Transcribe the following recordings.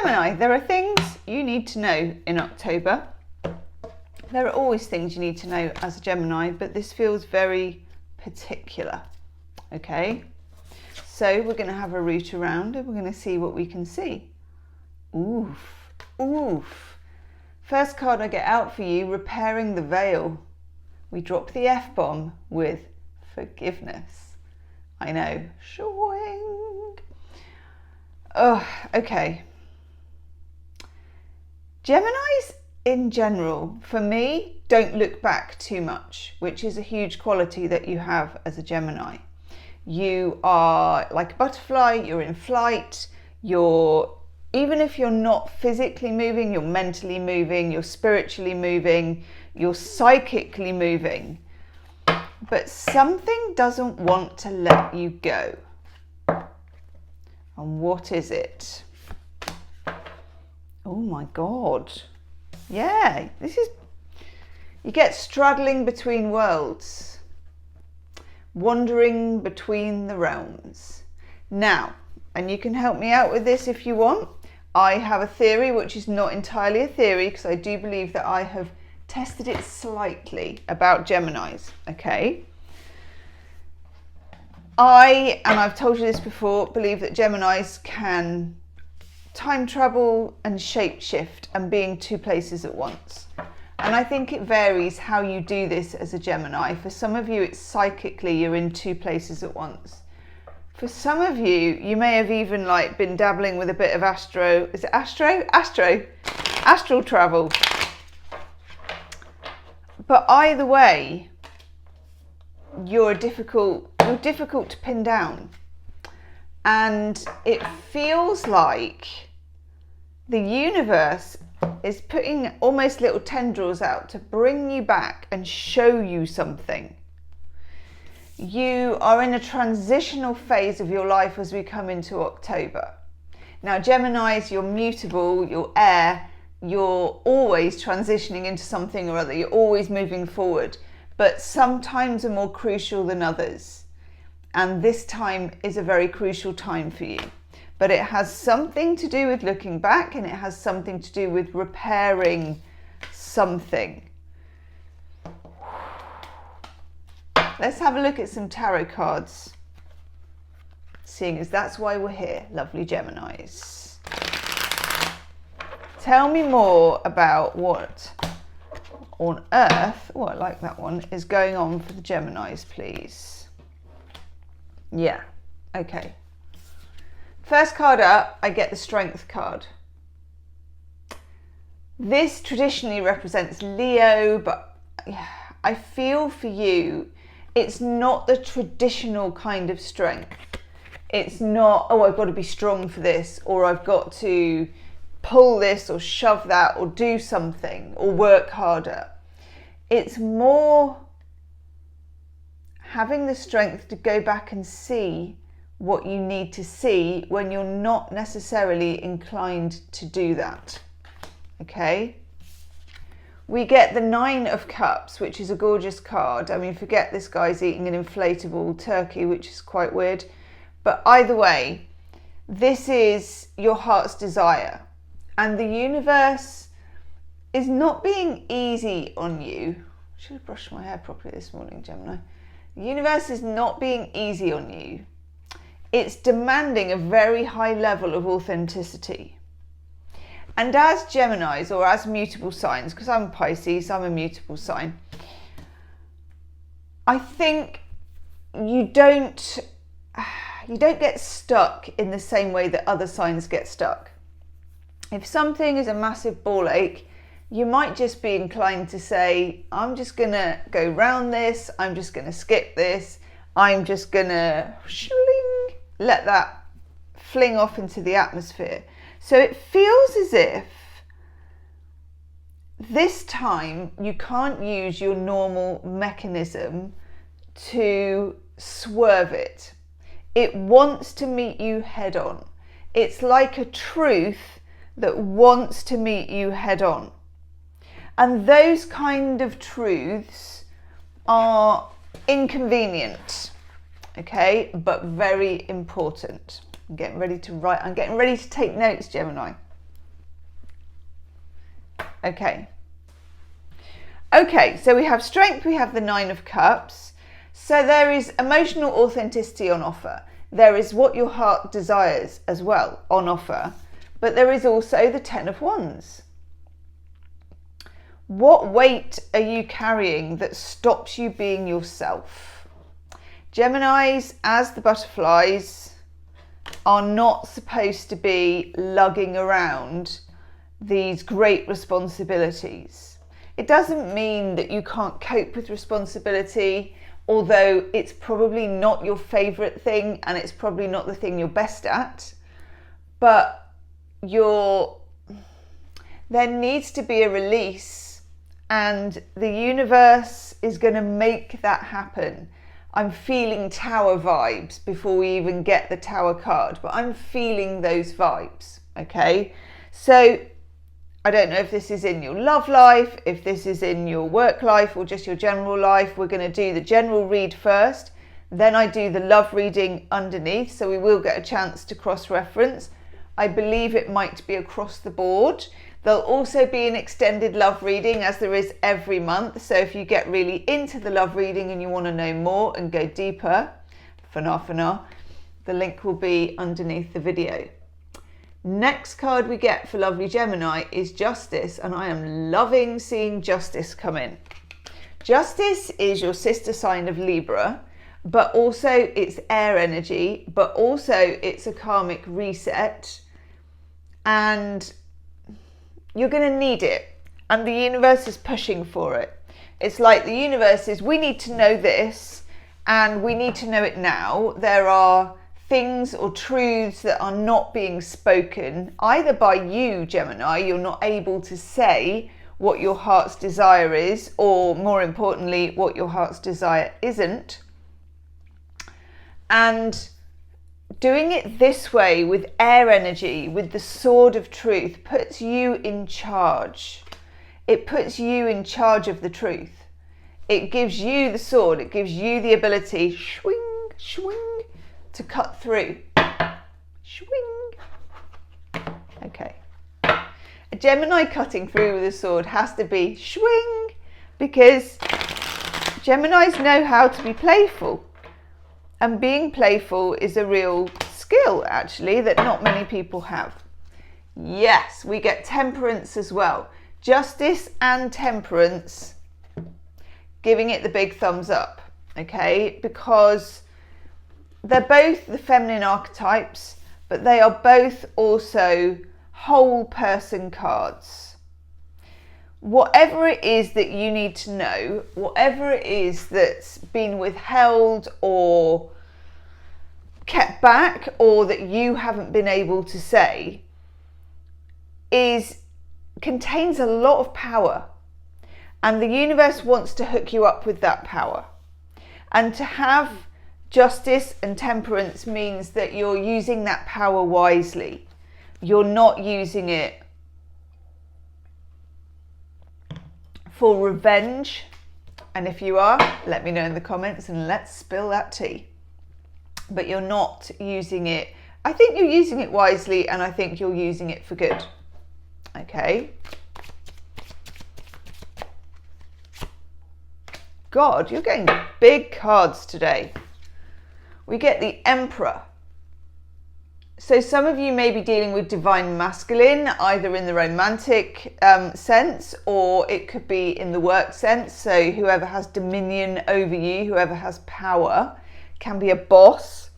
Gemini, there are things you need to know in October. There are always things you need to know as a Gemini, but this feels very particular. Okay, so we're going to have a root around and we're going to see what we can see. Oof, oof. First card I get out for you, repairing the veil. We drop the F-bomb with forgiveness. I know, showing. Oh, okay. Geminis in general, for me, don't look back too much, which is a huge quality that you have as a Gemini. You are like a butterfly, you're in flight, even if you're not physically moving, you're mentally moving, you're spiritually moving, you're psychically moving, but something doesn't want to let you go. And what is it? Oh my God. Yeah, you get straddling between worlds, wandering between the realms. Now, and you can help me out with this if you want. I have a theory, which is not entirely a theory, because I do believe that I have tested it slightly about Geminis, okay? And I've told you this before, believe that Geminis can time travel and shapeshift and be in two places at once. And I think it varies how you do this as a Gemini. For some of you, it's psychically, you're in two places at once. For some of you, you may have even like been dabbling with a bit of astral travel. But either way, you're difficult to pin down. And it feels like the universe is putting almost little tendrils out to bring you back and show you something. You are in a transitional phase of your life as we come into October. Now, Geminis, you're mutable, you're air, you're always transitioning into something or other, you're always moving forward, but some times are more crucial than others. And this time is a very crucial time for you. But it has something to do with looking back, and it has something to do with repairing something. Let's have a look at some tarot cards, seeing as that's why we're here, lovely Geminis. Tell me more about what on earth, oh, I like that one, is going on for the Geminis, please. Yeah, okay. First card up, I get the Strength card. This traditionally represents Leo, but I feel for you, it's not the traditional kind of strength. It's not, oh, I've got to be strong for this, or I've got to pull this or shove that or do something or work harder. It's more having the strength to go back and see what you need to see when you're not necessarily inclined to do that. Okay? We get the 9 of Cups, which is a gorgeous card. I mean, forget this guy's eating an inflatable turkey, which is quite weird. But either way, this is your heart's desire. And the universe is not being easy on you. I should have brushed my hair properly this morning, Gemini. The universe is not being easy on you. It's demanding a very high level of authenticity. And as Geminis, or as mutable signs, because I'm Pisces, I'm a mutable sign, I think you don't get stuck in the same way that other signs get stuck. If something is a massive ball ache, you might just be inclined to say, I'm just going to go round this, I'm just going to skip this, I'm just going to let that fling off into the atmosphere. So it feels as if this time you can't use your normal mechanism to swerve it. It wants to meet you head on. It's like a truth that wants to meet you head on. And those kind of truths are inconvenient, okay, but very important. I'm getting ready to write, I'm getting ready to take notes, Gemini. Okay. Okay, so we have strength, we have the 9 of Cups. So there is emotional authenticity on offer. There is what your heart desires as well on offer. But there is also the 10 of Wands. What weight are you carrying that stops you being yourself? Geminis, as the butterflies, are not supposed to be lugging around these great responsibilities. It doesn't mean that you can't cope with responsibility, although it's probably not your favourite thing and it's probably not the thing you're best at. But there needs to be a release, and the universe is going to make that happen. I'm feeling Tower vibes before we even get the Tower card, but I'm feeling those vibes, okay? So I don't know if this is in your love life, if this is in your work life or just your general life. We're going to do the general read first, then I do the love reading underneath, so we will get a chance to cross-reference. I believe it might be across the board. There'll also be an extended love reading, as there is every month, so if you get really into the love reading and you want to know more and go deeper, the link will be underneath the video. Next card we get for lovely Gemini is Justice, and I am loving seeing Justice come in. Justice is your sister sign of Libra, but also it's air energy, but also it's a karmic reset, and you're going to need it, and the universe is pushing for it. It's like the universe is, we need to know this, and we need to know it now. There are things or truths that are not being spoken, either by you, Gemini, you're not able to say what your heart's desire is, or more importantly, what your heart's desire isn't. And doing it this way with air energy, with the sword of truth, puts you in charge. It puts you in charge of the truth. It gives you the sword, it gives you the ability, swing, swing, to cut through. Swing. Okay. A Gemini cutting through with a sword has to be swing, because Geminis know how to be playful. And being playful is a real skill, actually, that not many people have. Yes, we get Temperance as well. Justice and Temperance, giving it the big thumbs up, okay? Because they're both the feminine archetypes, but they are both also whole person cards. Whatever it is that you need to know, whatever it is that's been withheld or kept back, or that you haven't been able to say, contains a lot of power, and the universe wants to hook you up with that power. And to have Justice and Temperance means that you're using that power wisely. You're not using it for revenge. And if you are, let me know in the comments and let's spill that tea. But you're not using it. I think you're using it wisely, and I think you're using it for good. Okay. God, you're getting big cards today. We get the Emperor. So some of you may be dealing with divine masculine, either in the romantic sense, or it could be in the work sense. So whoever has dominion over you, whoever has power, can be a boss,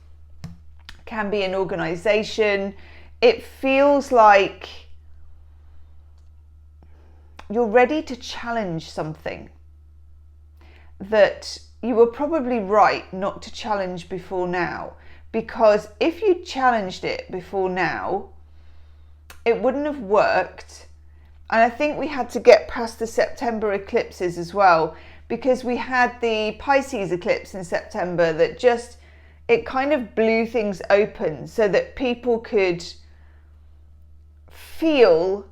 can be an organization. It feels like you're ready to challenge something that you were probably right not to challenge before now, because if you challenged it before now, it wouldn't have worked. And I think we had to get past the September eclipses as well, because we had the Pisces eclipse in September that just, it kind of blew things open so that people could feel,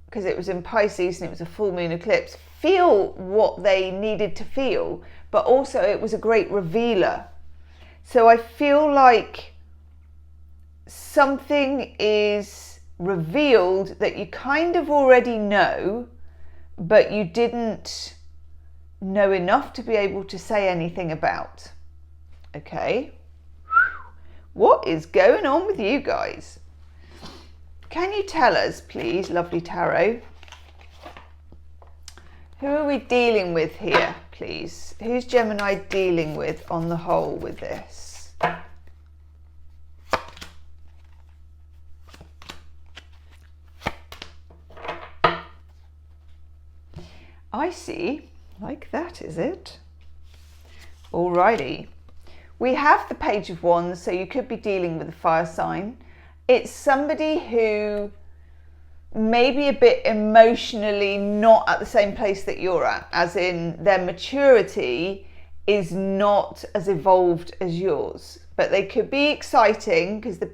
because it was in Pisces and it was a full moon eclipse, feel what they needed to feel, but also it was a great revealer. So I feel like something is revealed that you kind of already know, but you didn't know enough to be able to say anything about. Okay, what is going on with you guys? Can you tell us, please, lovely tarot, who are we dealing with here, please? Who's Gemini dealing with on the whole with this? I see. Like that, is it? Alrighty. We have the Page of Wands, so you could be dealing with a fire sign. It's somebody who may be a bit emotionally not at the same place that you're at, as in their maturity is not as evolved as yours. But they could be exciting, because the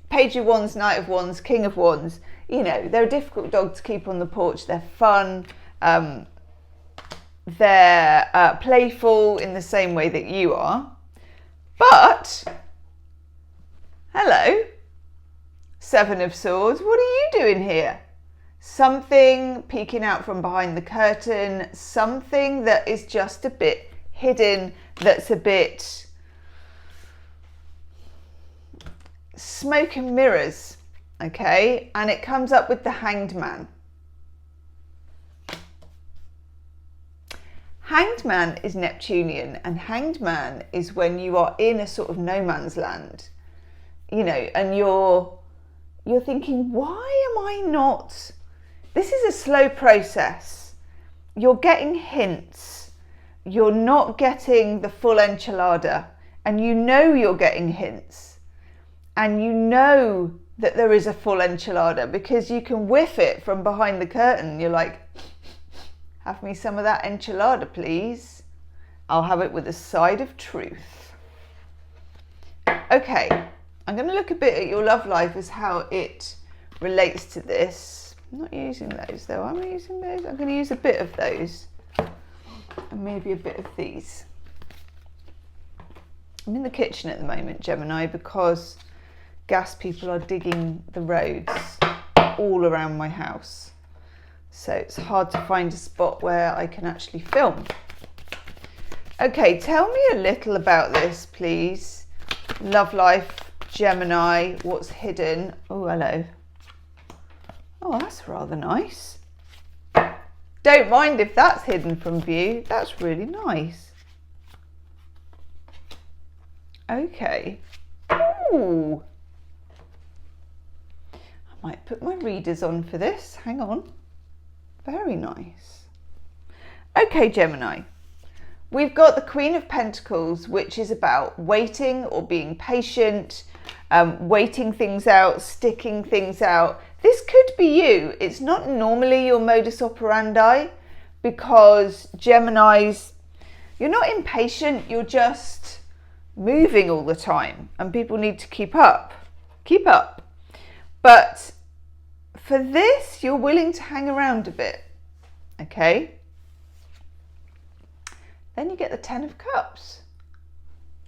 Page of Wands, Knight of Wands, King of Wands, you know, they're a difficult dog to keep on the porch. They're fun. They're playful in the same way that you are. But, hello, Seven of Swords, what are you doing here? Something peeking out from behind the curtain, something that is just a bit hidden, that's a bit smoke and mirrors, okay? And it comes up with the Hanged Man. Hanged Man is Neptunian, and Hanged Man is when you are in a sort of no man's land, you know, and you're thinking, why am I not? This is a slow process. You're getting hints. You're not getting the full enchilada, and you know you're getting hints, and you know that there is a full enchilada because you can whiff it from behind the curtain. You're like, have me some of that enchilada, please. I'll have it with a side of truth. Okay, I'm going to look a bit at your love life as how it relates to this. I'm not using those though. Am I using those? I'm going to use a bit of those and maybe a bit of these. I'm in the kitchen at the moment, Gemini, because gas people are digging the roads all around my house. So it's hard to find a spot where I can actually film. Okay, tell me a little about this, please. Love life, Gemini, what's hidden? Oh, hello. Oh, that's rather nice. Don't mind if that's hidden from view. That's really nice. Okay. Ooh. I might put my readers on for this. Hang on. Very nice. Okay, Gemini. We've got the Queen of Pentacles, which is about waiting or being patient, waiting things out, sticking things out. This could be you. It's not normally your modus operandi, because Geminis, you're not impatient, you're just moving all the time, and people need to keep up. Keep up. But for this, you're willing to hang around a bit, okay? Then you get the Ten of Cups.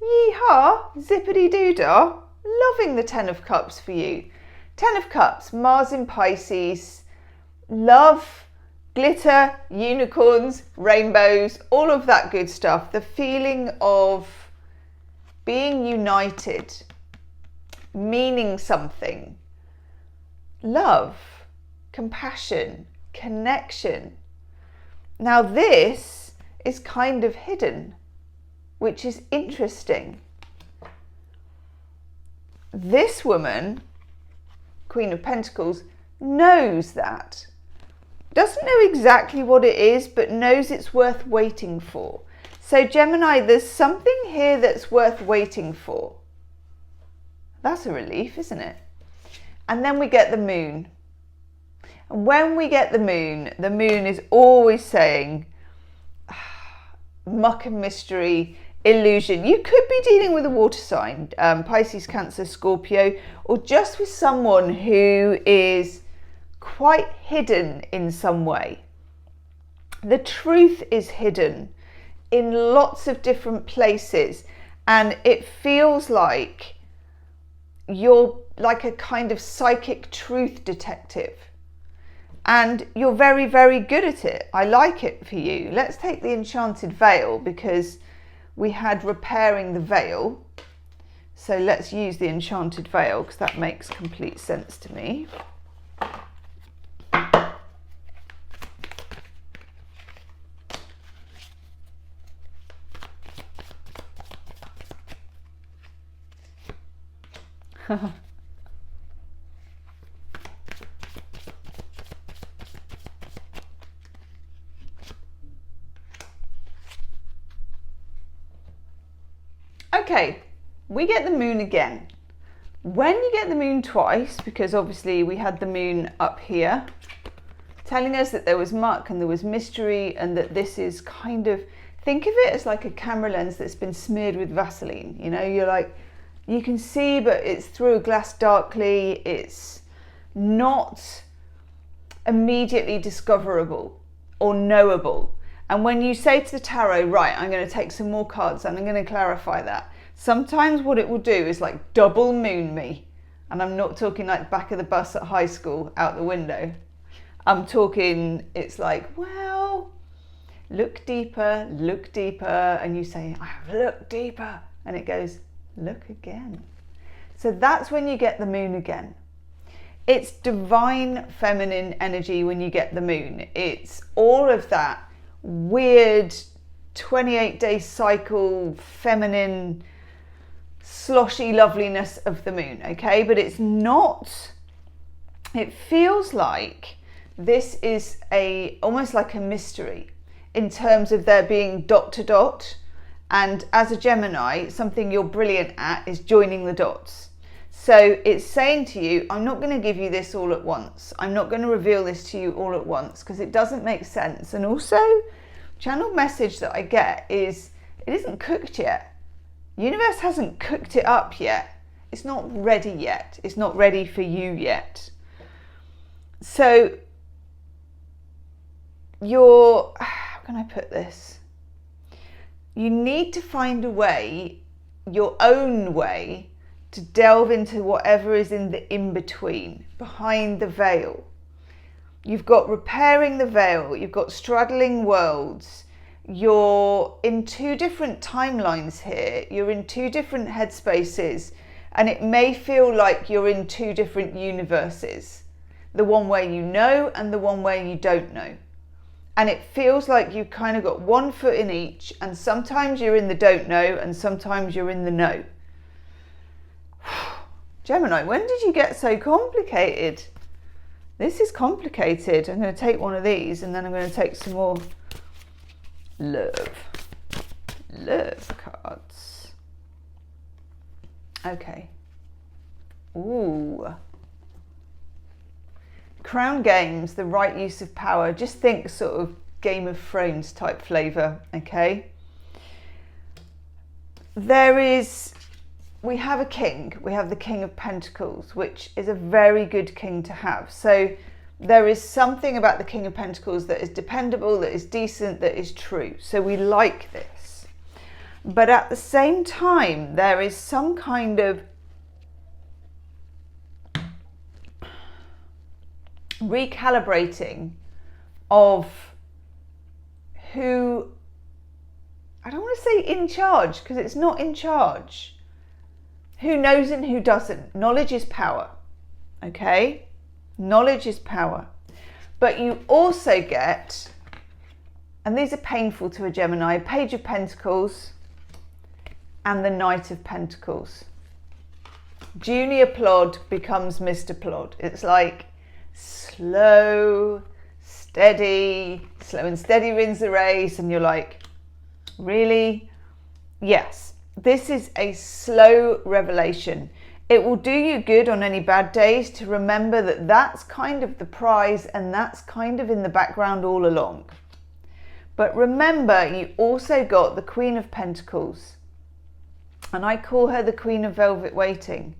Yee-haw, zippity-doo-dah. Loving the Ten of Cups for you. Ten of Cups, Mars in Pisces, love, glitter, unicorns, rainbows, all of that good stuff. The feeling of being united, meaning something. Love, compassion, connection. Now this is kind of hidden, which is interesting. This woman, Queen of Pentacles, knows that. Doesn't know exactly what it is, but knows it's worth waiting for. So Gemini, there's something here that's worth waiting for. That's a relief, isn't it? And then we get the Moon. And when we get the Moon is always saying muck and mystery, illusion. You could be dealing with a water sign, Pisces, Cancer, Scorpio, or just with someone who is quite hidden in some way. The truth is hidden in lots of different places, and it feels like you're like a kind of psychic truth detective. And you're very, very good at it. I like it for you. Let's take the enchanted veil, because we had repairing the veil. So let's use the enchanted veil, because that makes complete sense to me. Okay, we get the moon again. When you get the moon twice, because obviously we had the moon up here, telling us that there was muck and there was mystery, and that this is kind of, think of it as like a camera lens that's been smeared with Vaseline. You know, you're like, you can see, but it's through a glass darkly. It's not immediately discoverable or knowable. And when you say to the tarot, right, I'm going to take some more cards and I'm going to clarify that, sometimes what it will do is like double moon me. And I'm not talking like back of the bus at high school out the window. I'm talking, it's like, well, look deeper, and you say, I have looked deeper, and it goes, look again. So that's when you get the moon again. It's divine feminine energy when you get the moon. It's all of that weird 28-day cycle feminine sloshy loveliness of the moon, okay? But it's not, it feels like this is almost like a mystery in terms of there being dot to dot. And as a Gemini, something you're brilliant at is joining the dots. So it's saying to you, I'm not going to give you this all at once. I'm not going to reveal this to you all at once, because it doesn't make sense. And also, channel message that I get is, it isn't cooked yet. Universe hasn't cooked it up yet. It's not ready yet. It's not ready for you yet. So how can I put this? You need to find a way, your own way, to delve into whatever is in the in-between, behind the veil. You've got repairing the veil, you've got straddling worlds, you're in two different timelines here, you're in two different headspaces, and it may feel like you're in two different universes. The one where you know and the one where you don't know. And it feels like you've kind of got one foot in each, and sometimes you're in the don't know and sometimes you're in the know. Gemini, when did you get so complicated? This is complicated. I'm going to take one of these and then I'm going to take some more love cards. Okay. Ooh. Crown Games, the right use of power. Just think sort of Game of Thrones type flavour, okay? We have a king. We have the King of Pentacles, which is a very good king to have. So there is something about the King of Pentacles that is dependable, that is decent, that is true. So we like this. But at the same time, there is some kind of recalibrating of who, I don't want to say in charge, because it's not in charge. Who knows and who doesn't. Knowledge is power, okay? Knowledge is power. But you also get, and these are painful to a Gemini, Page of Pentacles and the Knight of Pentacles. Junior Plod becomes Mr. Plod. It's like slow and steady wins the race, and you're like, really? Yes, this is a slow revelation. It will do you good on any bad days to remember that that's kind of the prize, and that's kind of in the background all along. But remember, you also got the Queen of Pentacles, and I call her the Queen of Velvet Waiting,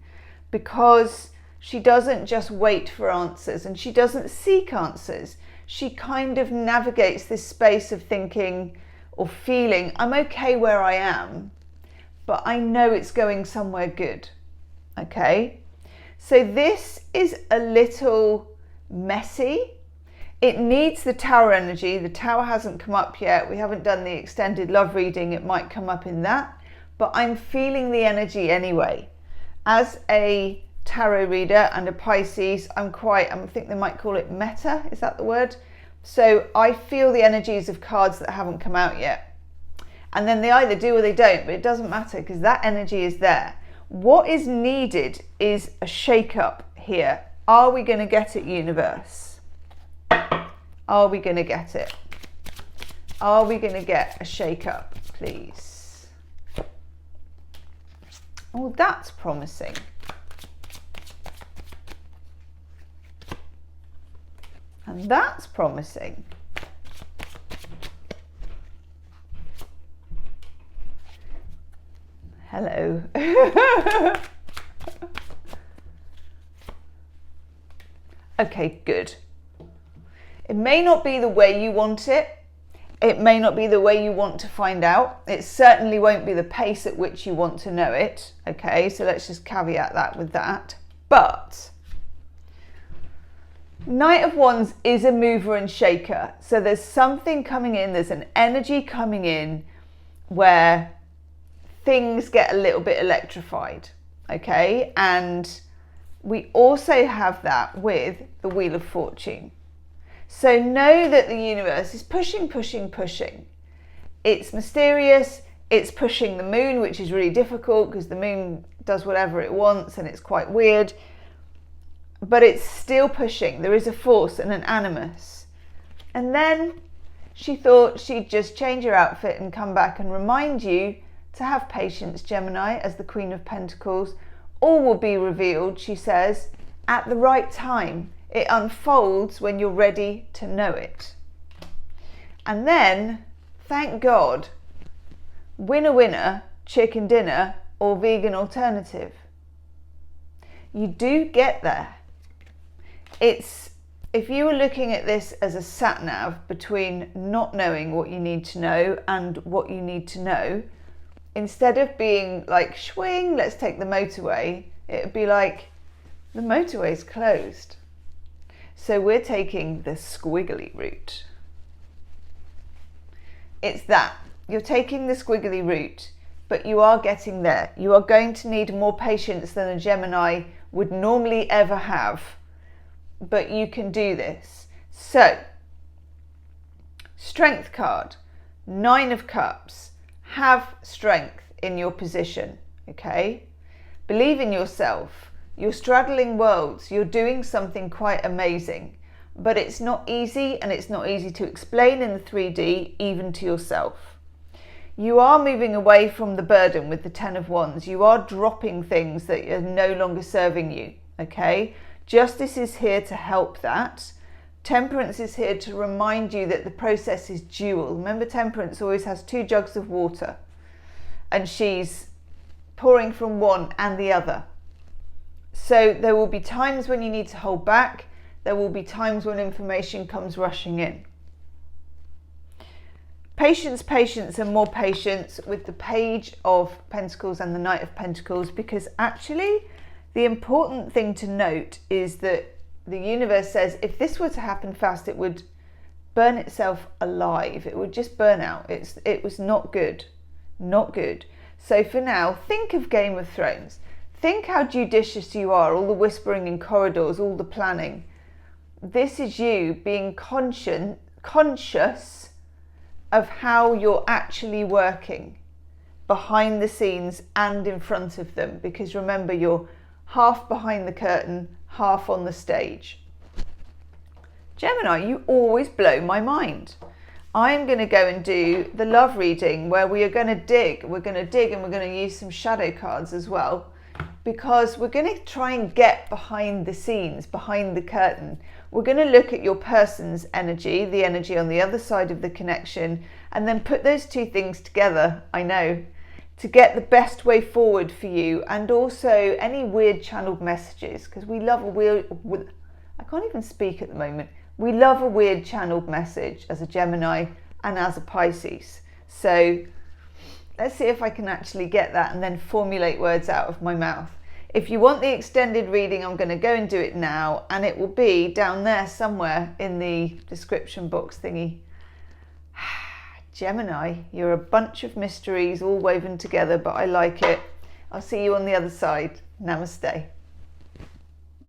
because she doesn't just wait for answers and she doesn't seek answers. She kind of navigates this space of thinking or feeling, I'm okay where I am, but I know it's going somewhere good. Okay? So this is a little messy. it needs the Tower energy. The Tower hasn't come up yet. We haven't done the extended love reading. It might come up in that, but I'm feeling the energy anyway. As a tarot reader and a Pisces, I think they might call it meta, is that the word? So I feel the energies of cards that haven't come out yet. And then they either do or they don't, but it doesn't matter because that energy is there. What is needed is a shake-up here. Are we going to get it, universe? Are we going to get it? Are we going to get a shake-up, please? Oh, that's promising. And that's promising. Hello. Okay, good. It may not be the way you want it. It may not be the way you want to find out. It certainly won't be the pace at which you want to know it. Okay, so let's just caveat that with that. But Knight of Wands is a mover and shaker. So there's something coming in, there's an energy coming in where things get a little bit electrified, okay? And we also have that with the Wheel of Fortune. So know that the universe is pushing, pushing, pushing. It's mysterious, it's pushing the moon, which is really difficult because the moon does whatever it wants and it's quite weird. But it's still pushing. There is a force and an animus. And then she thought she'd just change her outfit and come back and remind you to have patience, Gemini, as the Queen of Pentacles. All will be revealed, she says, at the right time. It unfolds when you're ready to know it. And then, thank God, winner, winner, chicken dinner, or vegan alternative. You do get there. If you were looking at this as a sat-nav between not knowing what you need to know and what you need to know, instead of being like, swing, let's take the motorway, it would be like, the motorway's closed. So we're taking the squiggly route. It's that. You're taking the squiggly route, but you are getting there. You are going to need more patience than a Gemini would normally ever have. But you can do this. So, Strength card, 9 of Cups. Have strength in your position, okay? Believe in yourself. You're straddling worlds. You're doing something quite amazing. But it's not easy, and it's not easy to explain in the 3D, even to yourself. You are moving away from the burden with the 10 of Wands. You are dropping things that are no longer serving you, okay? Justice is here to help that. Temperance is here to remind you that the process is dual. Remember, Temperance always has 2 jugs of water and she's pouring from one and the other. So there will be times when you need to hold back. There will be times when information comes rushing in. Patience, patience and more patience with the Page of Pentacles and the Knight of Pentacles, because actually the important thing to note is that the universe says if this were to happen fast, it would burn itself alive. It would just burn out. It was not good. Not good. So for now, think of Game of Thrones. Think how judicious you are, all the whispering in corridors, all the planning. This is you being conscious of how you're actually working behind the scenes and in front of them. Because remember, you're half behind the curtain, half on the stage. Gemini, you always blow my mind. I'm going to go and do the love reading where we are going to dig. We're going to dig and we're going to use some shadow cards as well, because we're going to try and get behind the scenes, behind the curtain. We're going to look at your person's energy, the energy on the other side of the connection, and then put those two things together, I know, to get the best way forward for you, and also any weird channeled messages, because we love a weird, I can't even speak at the moment. We love a weird channeled message as a Gemini and as a Pisces. So let's see if I can actually get that and then formulate words out of my mouth. If you want the extended reading, I'm going to go and do it now, and it will be down there somewhere in the description box thingy. Gemini, you're a bunch of mysteries all woven together, but I like it. I'll see you on the other side. Namaste.